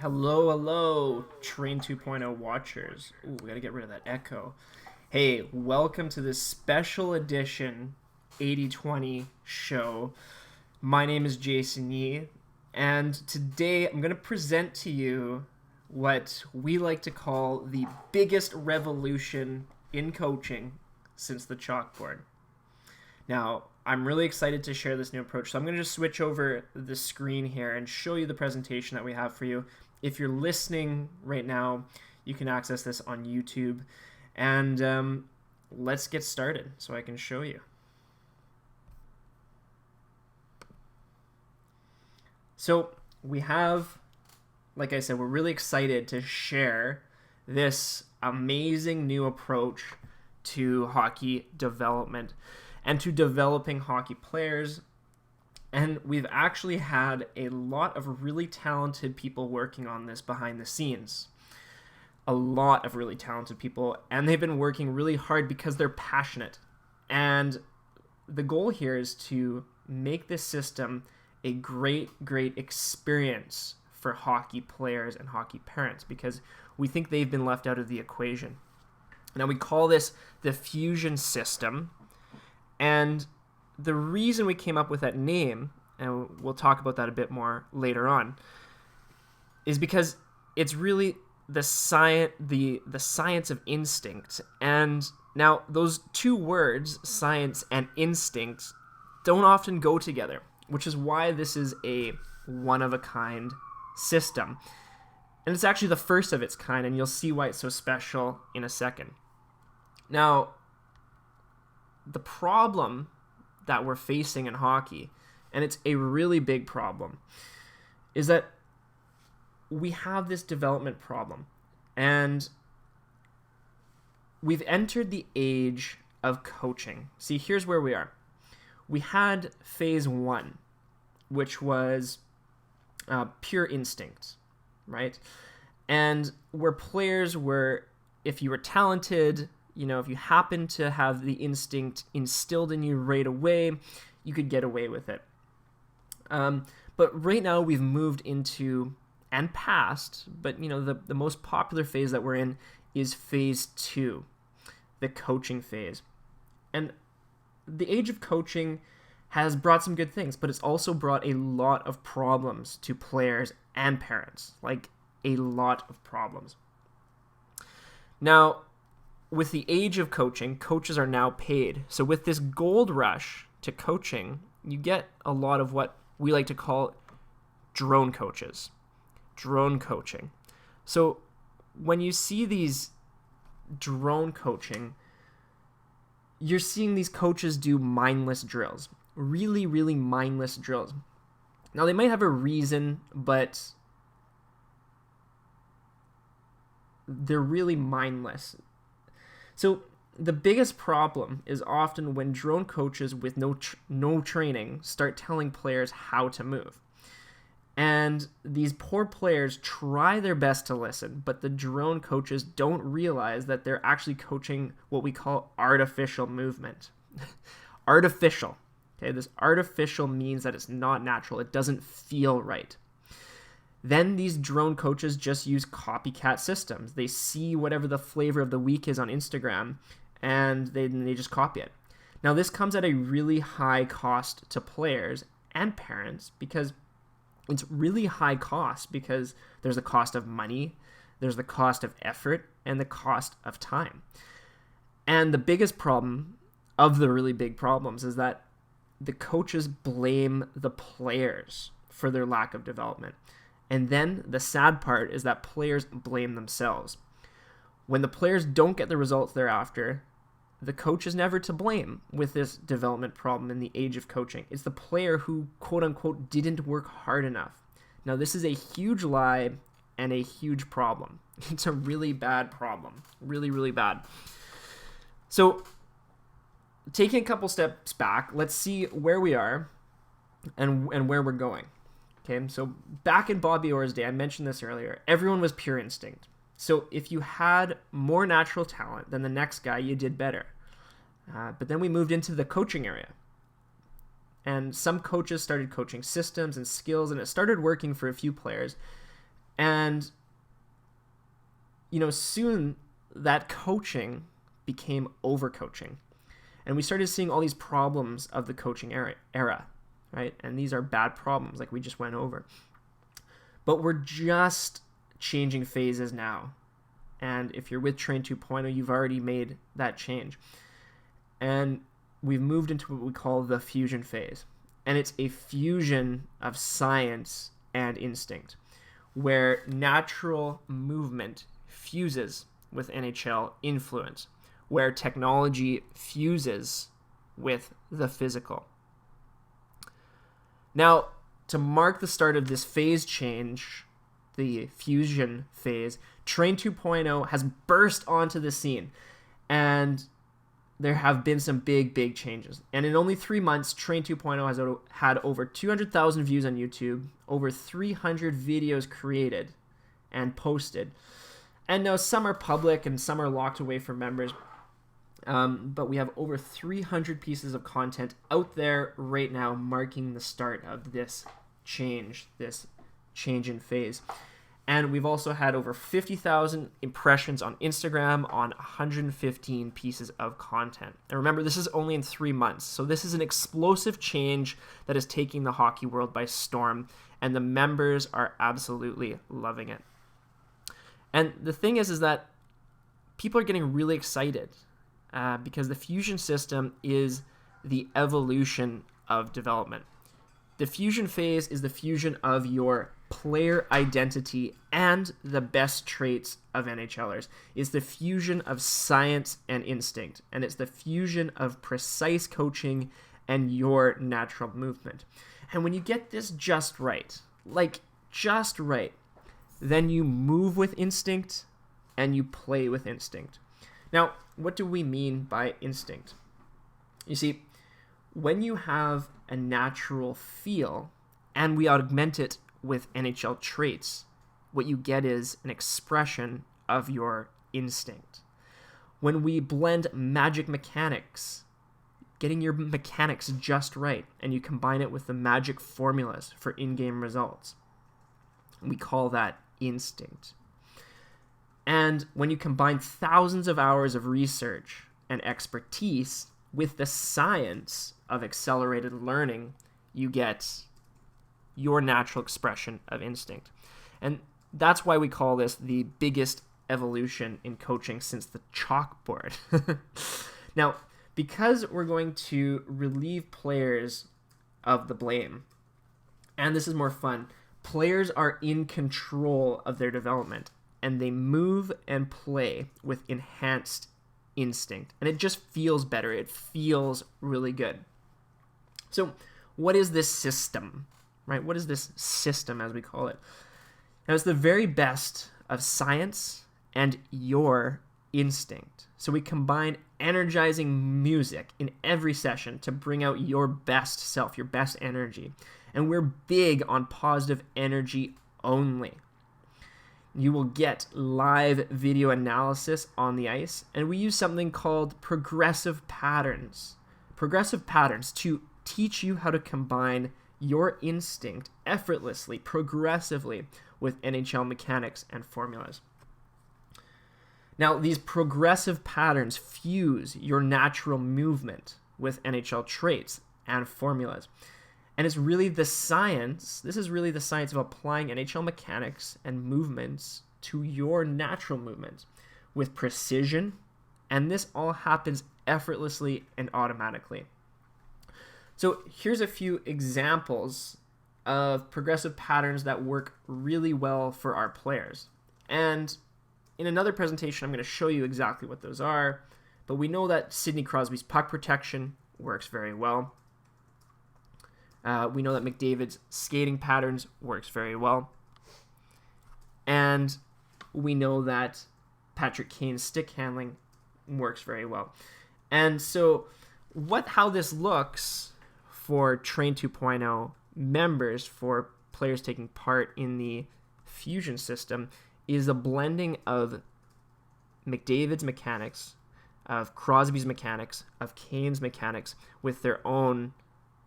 Hello, hello, Train 2.0 watchers. Ooh, we gotta get rid of that echo. Hey, welcome to this special edition 80/20 show. My name is Jason Yee, and today I'm gonna present to you what we like to call the biggest revolution in coaching since the chalkboard. Now, I'm really excited to share this new approach. So I'm going to just switch over the screen here and show you the presentation that we have for you. If you're listening right now, you can access this on YouTube. And let's get started so I can show you. So we have, like I said, we're really excited to share this amazing new approach to hockey development and to developing hockey players. And we've actually had a lot of really talented people working on this behind the scenes. A lot of really talented people, and they've been working really hard because they're passionate. And the goal here is to make this system a great experience for hockey players and hockey parents, because we think they've been left out of the equation. Now, we call this the fusion system. And the reason we came up with that name, and we'll talk about that a bit more later on, is because it's really the science of instinct. And now those two words, science and instinct, don't often go together, which is why this is a one-of-a-kind system. And it's actually the first of its kind, and you'll see why it's so special in a second. Now, the problem that we're facing in hockey, and it's a really big problem, is that we have this development problem. And we've entered the age of coaching. See, here's where we are. We had phase one, which was pure instinct, right? And where players were, if you were talented, if you happen to have the instinct instilled in you right away, you could get away with it. But right now we've moved into, and past, but the most popular phase that we're in is phase two, the coaching phase. And the age of coaching has brought some good things, but it's also brought a lot of problems to players and parents, like a lot of problems. Now, with the age of coaching, coaches are now paid. So with this gold rush to coaching, you get a lot of what we like to call drone coaches. Drone coaching. So when you see these drone coaching, you're seeing these coaches do mindless drills. Really mindless drills. Now, they might have a reason, but they're really mindless. So the biggest problem is often when drone coaches with no training start telling players how to move. And these poor players try their best to listen, but the drone coaches don't realize that they're actually coaching what we call artificial movement. Artificial. Okay, this artificial means that it's not natural. It doesn't feel right. Then these drone coaches just use copycat systems. They see whatever the flavor of the week is on Instagram, and they just copy it. Now, this comes at a really high cost to players and parents, because it's really high cost because there's the cost of money, there's the cost of effort, and the cost of time. And the biggest problem of the really big problems is that the coaches blame the players for their lack of development. And then the sad part is that players blame themselves. When the players don't get the results they're after, the coach is never to blame with this development problem in the age of coaching. It's the player who, quote unquote, didn't work hard enough. Now, this is a huge lie and a huge problem. It's a really bad problem. Really bad. So, taking a couple steps back, let's see where we are and where we're going. Okay, so back in Bobby Orr's day, I mentioned this earlier, everyone was pure instinct. So if you had more natural talent than the next guy, you did better. But then we moved into the coaching area. And some coaches started coaching systems and skills, and it started working for a few players. And, soon that coaching became overcoaching. And we started seeing all these problems of the coaching era, right? And these are bad problems, like we just went over. But we're just changing phases now. And if you're with Train 2.0, you've already made that change. And we've moved into what we call the fusion phase. And it's a fusion of science and instinct, where natural movement fuses with NHL influence, where technology fuses with the physical. Now, to mark the start of this phase change, the fusion phase, Train 2.0 has burst onto the scene, and there have been some big changes. And in only 3 months, Train 2.0 has had over 200,000 views on YouTube, over 300 videos created and posted. And now some are public and some are locked away from members. But we have over 300 pieces of content out there right now, marking the start of this change in phase. And we've also had over 50,000 impressions on Instagram on 115 pieces of content. And remember, this is only in 3 months. So this is an explosive change that is taking the hockey world by storm. And the members are absolutely loving it. And the thing is that people are getting really excited because the fusion system is the evolution of development. The fusion phase is the fusion of your player identity and the best traits of NHLers. It's the fusion of science and instinct, and it's the fusion of precise coaching and your natural movement. And when you get this just right, then you move with instinct and you play with instinct. Now, what do we mean by instinct? You see, when you have a natural feel and we augment it with NHL traits, what you get is an expression of your instinct. When we blend magic mechanics, getting your mechanics just right, and you combine it with the magic formulas for in-game results, we call that instinct. And when you combine thousands of hours of research and expertise with the science of accelerated learning, you get your natural expression of instinct. And that's why we call this the biggest evolution in coaching since the chalkboard. Now, because we're going to relieve players of the blame, and this is more fun, players are in control of their development, and they move and play with enhanced instinct. And it just feels better. It feels really good. So what is this system, right? What is this system, as we call it? Now, it's the very best of science and your instinct. So we combine energizing music in every session to bring out your best self, your best energy. And we're big on positive energy only. You will get live video analysis on the ice, and we use something called progressive patterns. Progressive patterns to teach you how to combine your instinct effortlessly, progressively with NHL mechanics and formulas. Now, these progressive patterns fuse your natural movement with NHL traits and formulas. And it's really the science, this is really the science of applying NHL mechanics and movements to your natural movements with precision, and this all happens effortlessly and automatically. So here's a few examples of progressive patterns that work really well for our players. And in another presentation, I'm going to show you exactly what those are, but we know that Sidney Crosby's puck protection works very well. We know that McDavid's skating patterns works very well. And we know that Patrick Kane's stick handling works very well. And so how this looks for Train 2.0 members, for players taking part in the fusion system, is a blending of McDavid's mechanics, of Crosby's mechanics, of Kane's mechanics with their own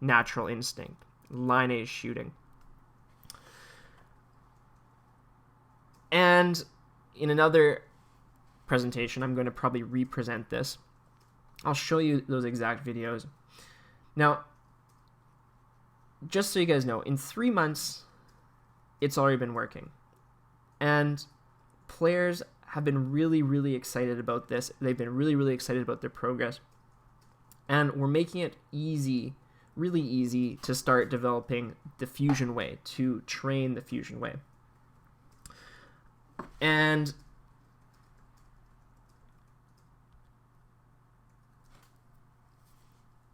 natural instinct, line A shooting. And in another presentation, I'm going to probably represent this. I'll show you those exact videos. Now, just so you guys know, in 3 months, it's already been working. And players have been really, really excited about this. They've been really, really excited about their progress. And we're making it easy, really easy, to start developing the Fusion way, to train the Fusion way. And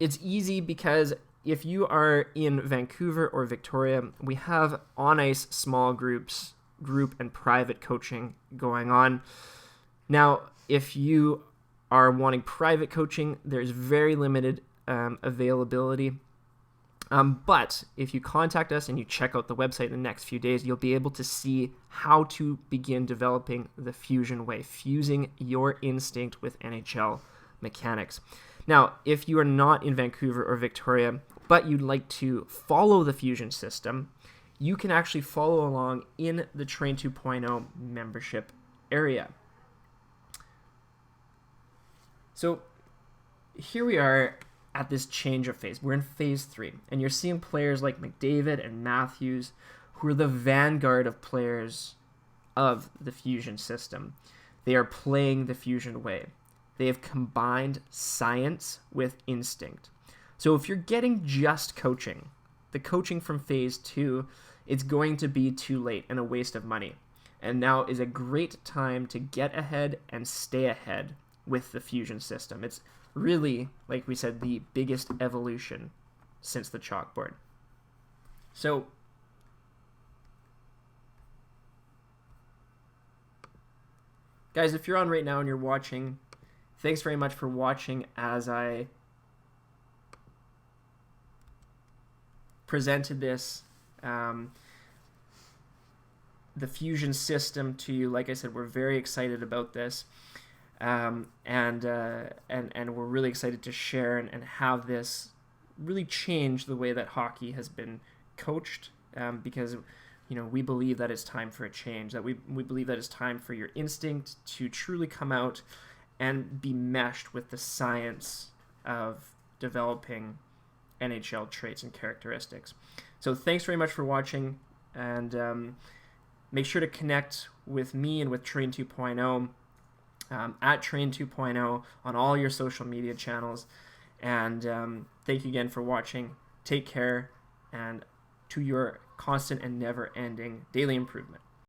it's easy because if you are in Vancouver or Victoria, we have on-ice small group and private coaching going on. Now, if you are wanting private coaching, there's very limited availability. But if you contact us and you check out the website in the next few days, you'll be able to see how to begin developing the Fusion way, fusing your instinct with NHL mechanics. Now, if you are not in Vancouver or Victoria, but you'd like to follow the Fusion system, you can actually follow along in the Train 2.0 membership area. So here we are at this change of phase. We're in phase 3, and you're seeing players like McDavid and Matthews, who are the vanguard of players of the Fusion system. They are playing the Fusion way. They have combined science with instinct. So if you're getting just coaching, the coaching from phase 2, it's going to be too late and a waste of money. And now is a great time to get ahead and stay ahead with the Fusion system. It's really, like we said, the biggest evolution since the Chalkboard. So guys, if you're on right now and you're watching, thanks very much for watching as I presented this, the Fusion system to you. Like I said, we're very excited about this, and we're really excited to share and have this really change the way that hockey has been coached, because we believe that it's time for a change, that we believe that it's time for your instinct to truly come out and be meshed with the science of developing NHL traits and characteristics. So thanks very much for watching, and make sure to connect with me and with Train 2.0 at Train 2.0 on all your social media channels. And thank you again for watching. Take care, and to your constant and never-ending daily improvement.